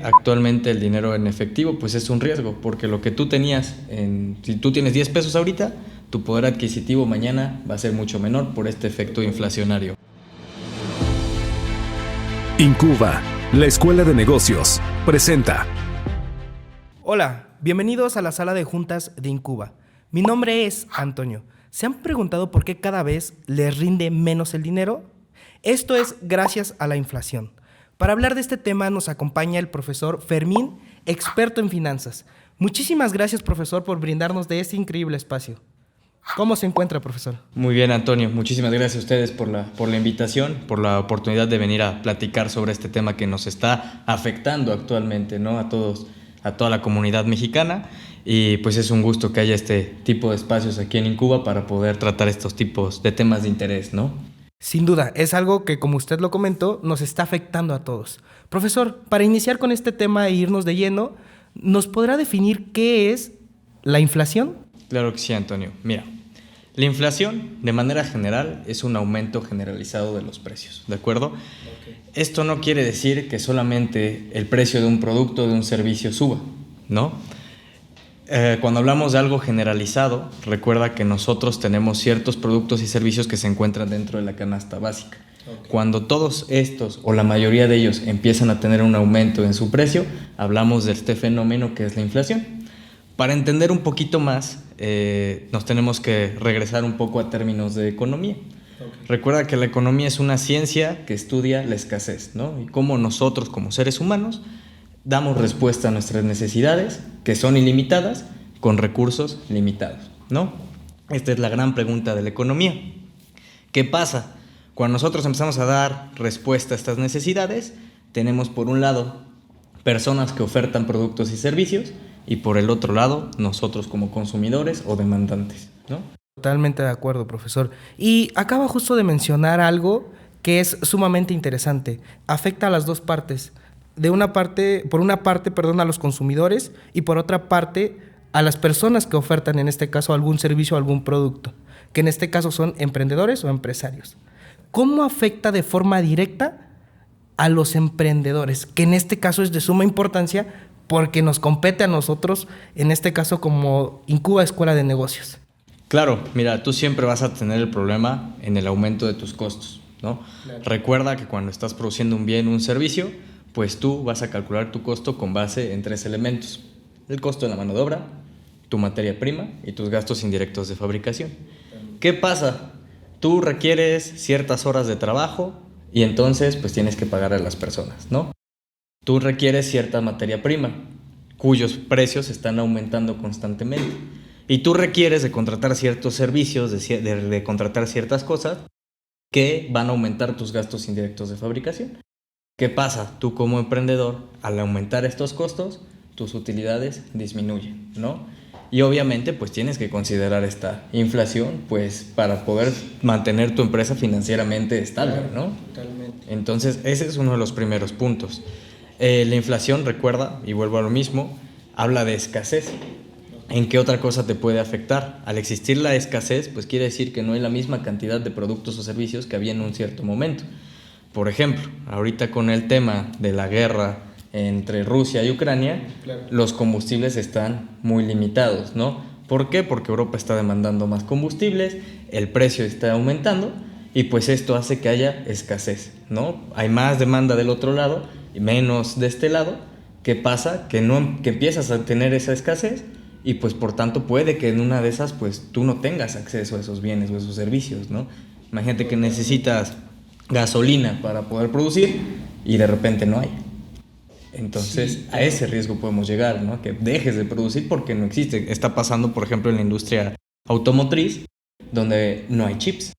actualmente el dinero en efectivo pues es un riesgo, porque lo que tú tenías, si tú tienes 10 pesos ahorita, tu poder adquisitivo mañana va a ser mucho menor por este efecto inflacionario. Incuba, la Escuela de Negocios, presenta. Hola, bienvenidos a la sala de juntas de Incuba. Mi nombre es Antonio. ¿Se han preguntado por qué cada vez les rinde menos el dinero? Esto es gracias a la inflación. Para hablar de este tema nos acompaña el profesor Fermín, experto en finanzas. Muchísimas gracias, profesor, por brindarnos de este increíble espacio. ¿Cómo se encuentra, profesor? Muy bien, Antonio. Muchísimas gracias a ustedes por la invitación, por la oportunidad de venir a platicar sobre este tema que nos está afectando actualmente, ¿no? A toda la comunidad mexicana. Y pues es un gusto que haya este tipo de espacios aquí en Incuba para poder tratar estos tipos de temas de interés, ¿no? Sin duda, es algo que, como usted lo comentó, nos está afectando a todos. Profesor, para iniciar con este tema e irnos de lleno, ¿nos podrá definir qué es la inflación? Claro que sí, Antonio. Mira, la inflación, de manera general, es un aumento generalizado de los precios, ¿de acuerdo? Okay. Esto no quiere decir que solamente el precio de un producto o de un servicio suba, ¿no? Cuando hablamos de algo generalizado, recuerda que nosotros tenemos ciertos productos y servicios que se encuentran dentro de la canasta básica. Okay. Cuando todos estos, o la mayoría de ellos, empiezan a tener un aumento en su precio, hablamos de este fenómeno que es la inflación. Para entender un poquito más, nos tenemos que regresar un poco a términos de economía. Okay. Recuerda que la economía es una ciencia que estudia la escasez, ¿no? Y cómo nosotros, como seres humanos, damos respuesta a nuestras necesidades, que son ilimitadas, con recursos limitados, ¿no? Esta es la gran pregunta de la economía. ¿Qué pasa? Cuando nosotros empezamos a dar respuesta a estas necesidades, tenemos por un lado personas que ofertan productos y servicios, y por el otro lado, nosotros como consumidores o demandantes, ¿no? Totalmente de acuerdo, profesor. Y acaba justo de mencionar algo que es sumamente interesante. Afecta a las dos partes. Por una parte, a los consumidores y por otra parte, a las personas que ofertan, en este caso, algún servicio o algún producto, que en este caso son emprendedores o empresarios. ¿Cómo afecta de forma directa a los emprendedores? Que en este caso es de suma importancia porque nos compete a nosotros, en este caso como Incuba Escuela de Negocios. Claro, mira, tú siempre vas a tener el problema en el aumento de tus costos, ¿no? Claro. Recuerda que cuando estás produciendo un bien o un servicio, pues tú vas a calcular tu costo con base en 3 elementos: el costo de la mano de obra, tu materia prima y tus gastos indirectos de fabricación. ¿Qué pasa? Tú requieres ciertas horas de trabajo y entonces pues tienes que pagar a las personas, ¿no? Tú requieres cierta materia prima, cuyos precios están aumentando constantemente. Y tú requieres de contratar ciertos servicios, de contratar ciertas cosas que van a aumentar tus gastos indirectos de fabricación. ¿Qué pasa? Tú como emprendedor, al aumentar estos costos, tus utilidades disminuyen, ¿no? Y obviamente pues tienes que considerar esta inflación pues para poder mantener tu empresa financieramente estable, ¿no? Totalmente. Entonces ese es uno de los primeros puntos. La inflación, recuerda, y vuelvo a lo mismo, habla de escasez. ¿En qué otra cosa te puede afectar? Al existir la escasez, pues quiere decir que no hay la misma cantidad de productos o servicios que había en un cierto momento. Por ejemplo, ahorita con el tema de la guerra entre Rusia y Ucrania, claro, los combustibles están muy limitados, ¿no? ¿Por qué? Porque Europa está demandando más combustibles, el precio está aumentando y pues esto hace que haya escasez, ¿no? Hay más demanda del otro lado y menos de este lado. ¿Qué pasa? Que empiezas a tener esa escasez y pues por tanto puede que en una de esas pues tú no tengas acceso a esos bienes o esos servicios, ¿no? Imagínate que necesitas gasolina para poder producir y de repente no hay. Entonces sí, a ese riesgo podemos llegar, ¿no? Que dejes de producir porque no existe. Está pasando, por ejemplo, en la industria automotriz, donde no hay chips.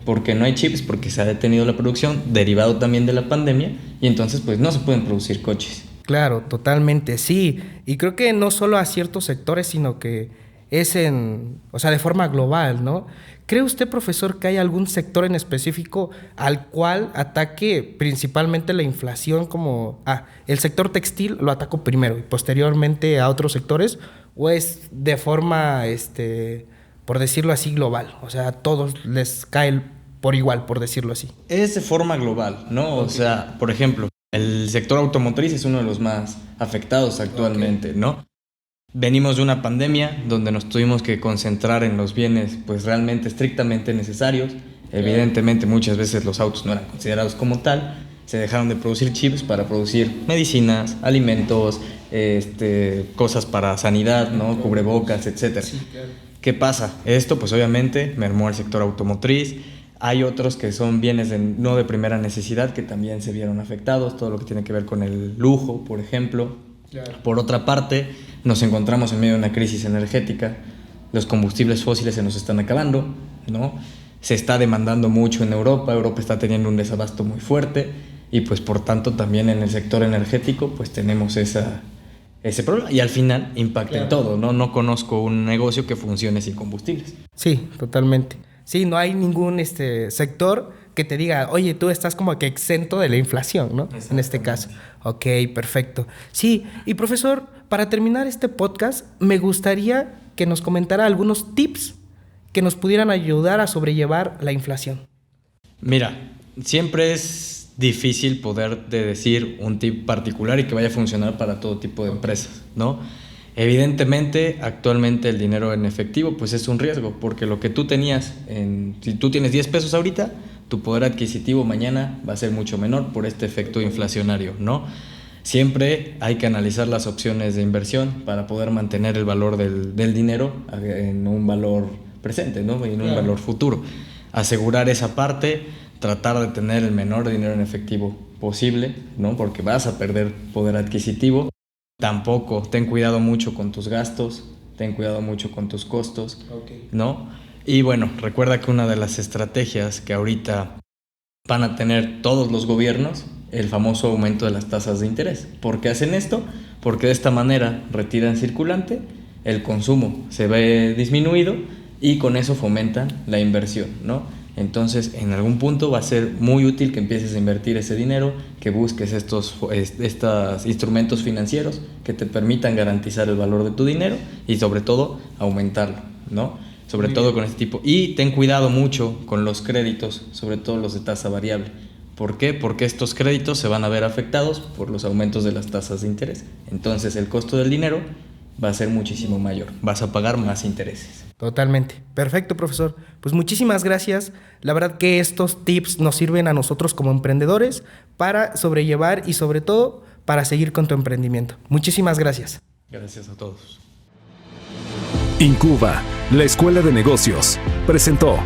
¿Por qué no hay chips? Porque se ha detenido la producción, derivado también de la pandemia, y entonces pues no se pueden producir coches. Claro, totalmente, sí. Y creo que no solo a ciertos sectores, sino que es de forma global, ¿no? ¿Cree usted, profesor, que hay algún sector en específico al cual ataque principalmente la inflación como... el sector textil lo atacó primero y posteriormente a otros sectores? ¿O es de forma, por decirlo así, global? O sea, a todos les cae por igual, por decirlo así. Es de forma global, ¿no? Okay. O sea, por ejemplo, El sector automotriz es uno de los más afectados actualmente, ¿no? Venimos de una pandemia donde nos tuvimos que concentrar en los bienes pues realmente estrictamente necesarios. Evidentemente muchas veces los autos no eran considerados como tal. Se dejaron de producir chips para producir medicinas, alimentos, cosas para sanidad, ¿no? Cubrebocas, etc. Sí, claro. ¿Qué pasa? Esto pues obviamente mermó el sector automotriz. Hay otros que son bienes no de primera necesidad que también se vieron afectados, todo lo que tiene que ver con el lujo, por ejemplo. Claro. Por otra parte, nos encontramos en medio de una crisis energética. Los combustibles fósiles se nos están acabando, ¿no? Se está demandando mucho en Europa. Europa está teniendo un desabasto muy fuerte y pues por tanto también en el sector energético pues tenemos ese problema y al final impacta en todo, ¿no? No conozco un negocio que funcione sin combustibles. Sí, totalmente. Sí, no hay ningún sector que te diga, oye, tú estás como que exento de la inflación, ¿no? En este caso. Ok, perfecto. Sí, y profesor, para terminar este podcast, me gustaría que nos comentara algunos tips que nos pudieran ayudar a sobrellevar la inflación. Mira, siempre es difícil poder decir un tip particular y que vaya a funcionar para todo tipo de empresas, ¿no? Evidentemente, actualmente el dinero en efectivo pues es un riesgo, porque lo que tú tenías, si tú tienes 10 pesos ahorita, tu poder adquisitivo mañana va a ser mucho menor por este efecto inflacionario, ¿no? Siempre hay que analizar las opciones de inversión para poder mantener el valor del dinero en un valor presente, ¿no? Y en un valor futuro. Asegurar esa parte, tratar de tener el menor dinero en efectivo posible, ¿no? Porque vas a perder poder adquisitivo. Tampoco, ten cuidado mucho con tus gastos, ten cuidado mucho con tus costos, ¿no? Y bueno, recuerda que una de las estrategias que ahorita van a tener todos los gobiernos, el famoso aumento de las tasas de interés. ¿Por qué hacen esto? Porque de esta manera retiran circulante, el consumo se ve disminuido y con eso fomentan la inversión, ¿no? Entonces, en algún punto va a ser muy útil que empieces a invertir ese dinero, que busques estos instrumentos financieros que te permitan garantizar el valor de tu dinero y sobre todo aumentarlo, ¿no? Sobre todo con este tipo. Y ten cuidado mucho con los créditos, sobre todo los de tasa variable. ¿Por qué? Porque estos créditos se van a ver afectados por los aumentos de las tasas de interés. Entonces, el costo del dinero va a ser muchísimo mayor. Vas a pagar más intereses. Totalmente. Perfecto, profesor. Pues muchísimas gracias. La verdad que estos tips nos sirven a nosotros como emprendedores para sobrellevar y sobre todo para seguir con tu emprendimiento. Muchísimas gracias. Gracias a todos. Incuba, la Escuela de Negocios, presentó